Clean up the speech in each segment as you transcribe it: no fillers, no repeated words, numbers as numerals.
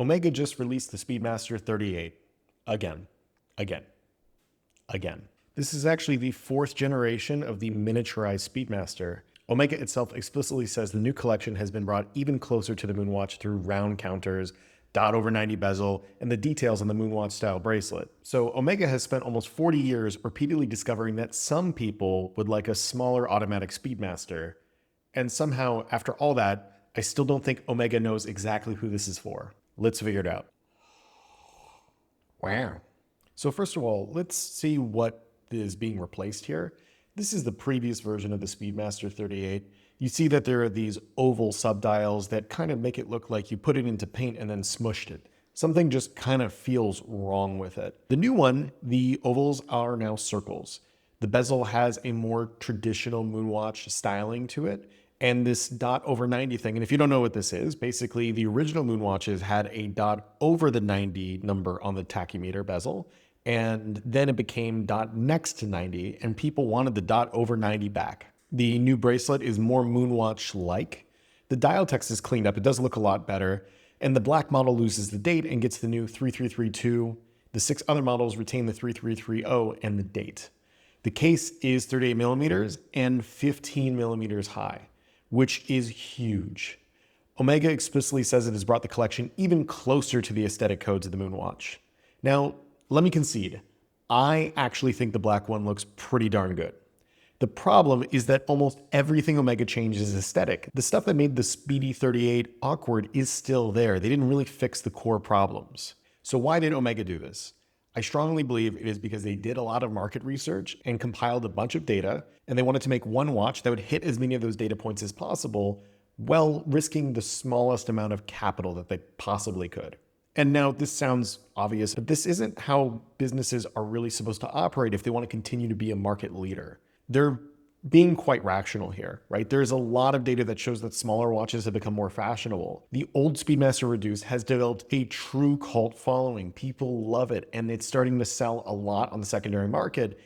Omega just released the Speedmaster 38. Again. This is actually the 4th generation of the miniaturized Speedmaster. Omega itself explicitly says the new collection has been brought even closer to the Moonwatch through round counters, dot over 90 bezel, and the details on the Moonwatch-style bracelet. So Omega has spent almost 40 years repeatedly discovering that some people would like a smaller automatic Speedmaster. And somehow, after all that, I still don't think Omega knows exactly who this is for. Let's figure it out. Wow. So first of all, let's see what is being replaced here. This is the previous version of the Speedmaster 38. You see that there are these oval subdials that kind of make it look like you put it into paint and then smushed it. Something just kind of feels wrong with it. The new one, the ovals are now circles. The bezel has a more traditional Moonwatch styling to it, and this dot over 90 thing. And if you don't know what this is, basically the original Moonwatches had a dot over the 90 number on the tachymeter bezel, and then it became dot next to 90, and people wanted the dot over 90 back. The new bracelet is more Moonwatch-like. The dial text is cleaned up. It does look a lot better. And the black model loses the date and gets the new 3332. The 6 other models retain the 3330 and the date. The case is 38 millimeters and 15 millimeters high, which is huge. Omega explicitly says it has brought the collection even closer to the aesthetic codes of the Moonwatch. Now, let me concede. I actually think the black one looks pretty darn good. The problem is that almost everything Omega changes is aesthetic. The stuff that made the Speedy 38 awkward is still there. They didn't really fix the core problems. So why did Omega do this? I strongly believe it is because they did a lot of market research and compiled a bunch of data, and they wanted to make one watch that would hit as many of those data points as possible, while risking the smallest amount of capital that they possibly could. And now this sounds obvious, but this isn't how businesses are really supposed to operate if they want to continue to be a market leader. They're being quite rational here, right? There's a lot of data that shows that smaller watches have become more fashionable. The old Speedmaster Reduced has developed a true cult following. People love it, and it's starting to sell a lot on the secondary market.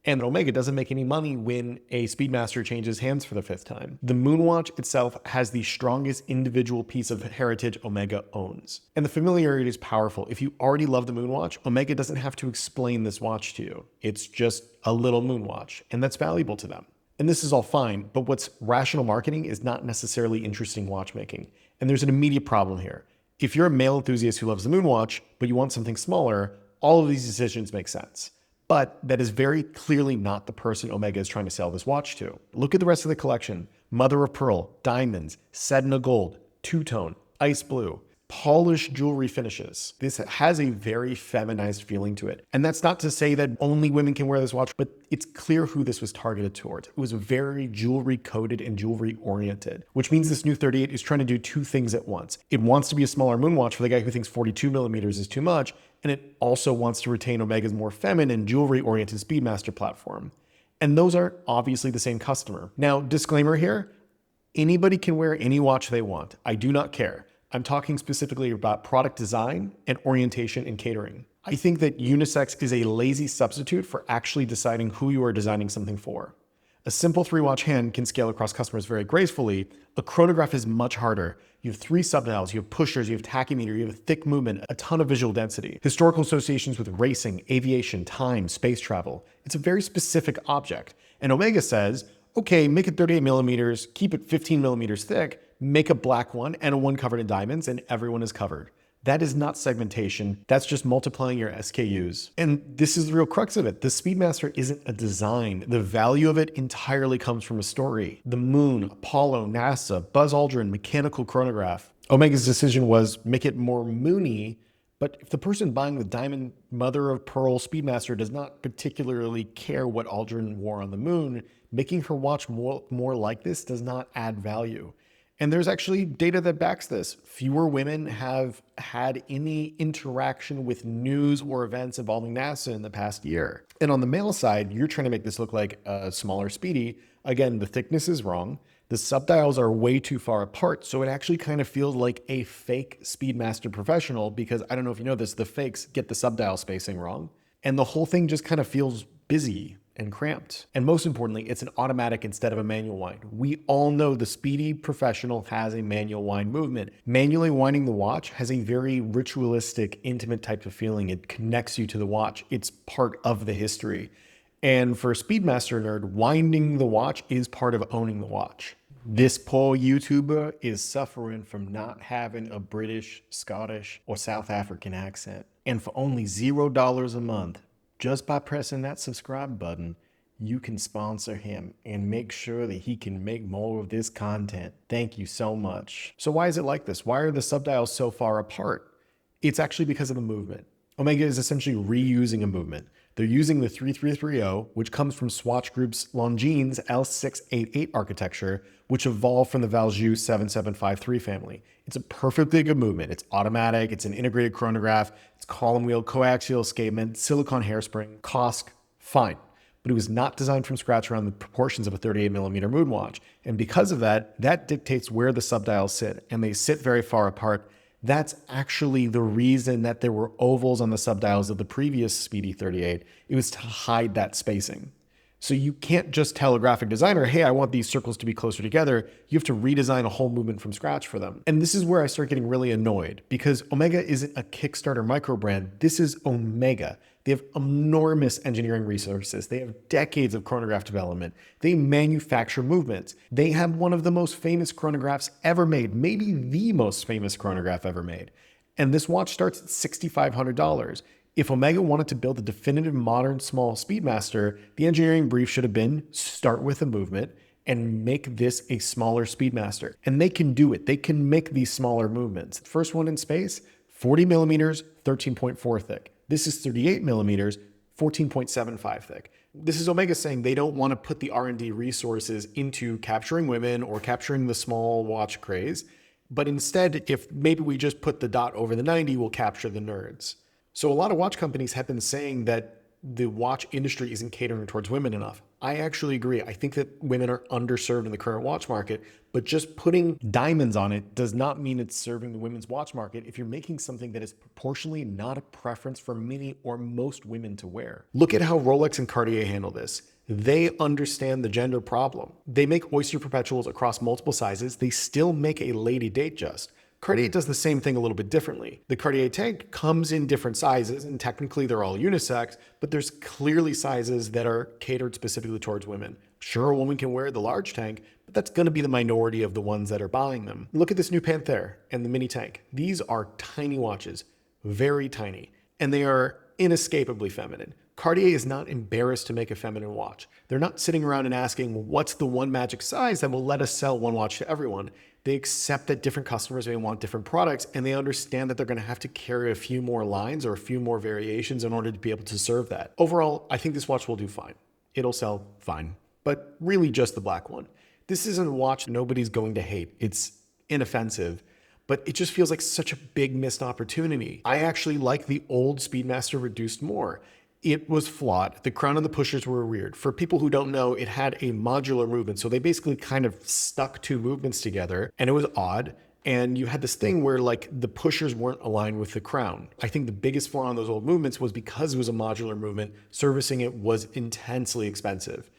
And Omega doesn't make any money when a Speedmaster changes hands for the 5th time. The Moonwatch itself has the strongest individual piece of heritage Omega owns. And the familiarity is powerful. If you already love the Moonwatch, Omega doesn't have to explain this watch to you. It's just a little Moonwatch, and that's valuable to them. And this is all fine, but what's rational marketing is not necessarily interesting watchmaking. And there's an immediate problem here. If you're a male enthusiast who loves the Moonwatch, but you want something smaller, all of these decisions make sense. But that is very clearly not the person Omega is trying to sell this watch to. Look at the rest of the collection. Mother of pearl, diamonds, sedna gold, two-tone, ice blue, polished jewelry finishes. This has a very feminized feeling to it. And that's not to say that only women can wear this watch, but it's clear who this was targeted towards. It was very jewelry coded and jewelry oriented, which means this new 38 is trying to do 2 things at once. It wants to be a smaller Moonwatch for the guy who thinks 42 millimeters is too much, and it also wants to retain Omega's more feminine jewelry oriented Speedmaster platform. And those are obviously the same customer. Now, disclaimer here, anybody can wear any watch they want. I do not care. I'm talking specifically about product design and orientation and catering. I think that unisex is a lazy substitute for actually deciding who you are designing something for. A simple 3-watch hand can scale across customers very gracefully. A chronograph is much harder. You have 3 subdials, you have pushers, you have tachymeter, you have thick movement, a ton of visual density. Historical associations with racing, aviation, time, space travel. It's a very specific object. And Omega says, okay, make it 38 millimeters, keep it 15 millimeters thick, make a black one and a one covered in diamonds, and everyone is covered. That is not segmentation. That's just multiplying your SKUs. And this is the real crux of it. The Speedmaster isn't a design. The value of it entirely comes from a story. The Moon, Apollo, NASA, Buzz Aldrin, mechanical chronograph. Omega's decision was make it more moony, but if the person buying the diamond mother of pearl Speedmaster does not particularly care what Aldrin wore on the moon, making her watch more like this does not add value. And there's actually data that backs this. Fewer women have had any interaction with news or events involving NASA in the past year. And on the male side, you're trying to make this look like a smaller Speedy. Again, the thickness is wrong. The subdials are way too far apart, so it actually kind of feels like a fake Speedmaster Professional, because I don't know if you know this, the fakes get the subdial spacing wrong. And the whole thing just kind of feels busy. and cramped. And most importantly, it's an automatic instead of a manual wind. We all know the speedy professional has a manual wind movement. Manually winding the watch has a very ritualistic, intimate type of feeling. It connects you to the watch. It's part of the history. And for a Speedmaster nerd, winding the watch is part of owning the watch. This poor YouTuber is suffering from not having a British, Scottish, or South African accent. And for only $0 a month, just by pressing that subscribe button, you can sponsor him and make sure that he can make more of this content. Thank you so much. So why is it like this? Why are the subdials so far apart? It's actually because of the movement. Omega is essentially reusing a movement. They're using the 3330, which comes from Swatch Group's Longines L688 architecture, which evolved from the Valjoux 7753 family. It's a perfectly good movement. It's automatic, it's an integrated chronograph, it's column wheel, coaxial escapement, silicone hairspring, COSC, fine. But it was not designed from scratch around the proportions of a 38mm Moonwatch. And because of that, that dictates where the subdials sit, and they sit very far apart. That's actually the reason that there were ovals on the subdials of the previous Speedy 38. It was to hide that spacing. So you can't just tell a graphic designer, hey, I want these circles to be closer together. You have to redesign a whole movement from scratch for them. And this is where I start getting really annoyed, because Omega isn't a Kickstarter micro brand. This is Omega. They have enormous engineering resources. They have decades of chronograph development. They manufacture movements. They have one of the most famous chronographs ever made, maybe the most famous chronograph ever made. And this watch starts at $6,500. If Omega wanted to build a definitive modern small Speedmaster, the engineering brief should have been start with a movement and make this a smaller Speedmaster. And they can do it. They can make these smaller movements. First one in space, 40mm, 13.4 thick. This is 38mm, 14.75 thick. This is Omega saying they don't want to put the R&D resources into capturing women or capturing the small watch craze, but instead, if maybe we just put the dot over the 90, we'll capture the nerds. So a lot of watch companies have been saying that the watch industry isn't catering towards women enough. I actually agree. I think that women are underserved in the current watch market, but just putting diamonds on it does not mean it's serving the women's watch market if you're making something that is proportionally not a preference for many or most women to wear. Look at how Rolex and Cartier handle this. They understand the gender problem. They make Oyster Perpetuals across multiple sizes. They still make a Lady Datejust. Cartier does the same thing a little bit differently. The Cartier tank comes in different sizes, and technically they're all unisex, but there's clearly sizes that are catered specifically towards women. Sure, a woman can wear the large tank, but that's going to be the minority of the ones that are buying them. Look at this new Panther and the mini tank. These are tiny watches, very tiny, and they are inescapably feminine. Cartier is not embarrassed to make a feminine watch. They're not sitting around and asking, what's the one magic size that will let us sell one watch to everyone? They accept that different customers may want different products, and they understand that they're going to have to carry a few more lines or a few more variations in order to be able to serve that. Overall, I think this watch will do fine. It'll sell fine, but really just the black one. This isn't a watch nobody's going to hate. It's inoffensive, but it just feels like such a big missed opportunity. I actually like the old Speedmaster Reduced more. It was flawed. The crown and the pushers were weird. For people who don't know, it had a modular movement. So they basically kind of stuck two movements together, and it was odd. And you had this thing where like the pushers weren't aligned with the crown. I think the biggest flaw in those old movements was because it was a modular movement, servicing it was intensely expensive.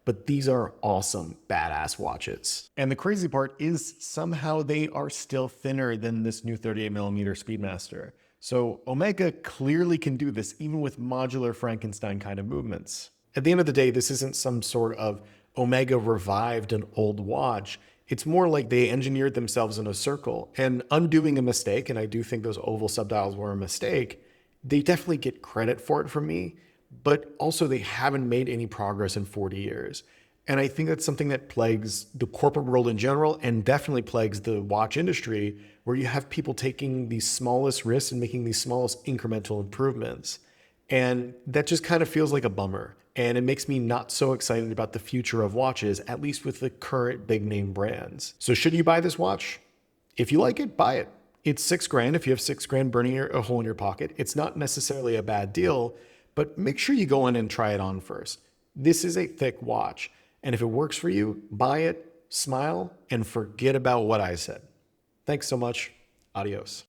But these are awesome, badass watches. And the crazy part is somehow they are still thinner than this new 38mm Speedmaster. So Omega clearly can do this even with modular Frankenstein kind of movements. At the end of the day, this isn't some sort of Omega revived an old watch. It's more like they engineered themselves in a circle and undoing a mistake, and I do think those oval subdials were a mistake. They definitely get credit for it from me, but also they haven't made any progress in 40 years. And I think that's something that plagues the corporate world in general and definitely plagues the watch industry, where you have people taking the smallest risks and making these smallest incremental improvements. And that just kind of feels like a bummer. And it makes me not so excited about the future of watches, at least with the current big name brands. So should you buy this watch? If you like it, buy it. It's $6,000 if you have $6,000 burning a hole in your pocket. It's not necessarily a bad deal, but make sure you go in and try it on first. This is a thick watch. And if it works for you, buy it, smile, and forget about what I said. Thanks so much. Adios.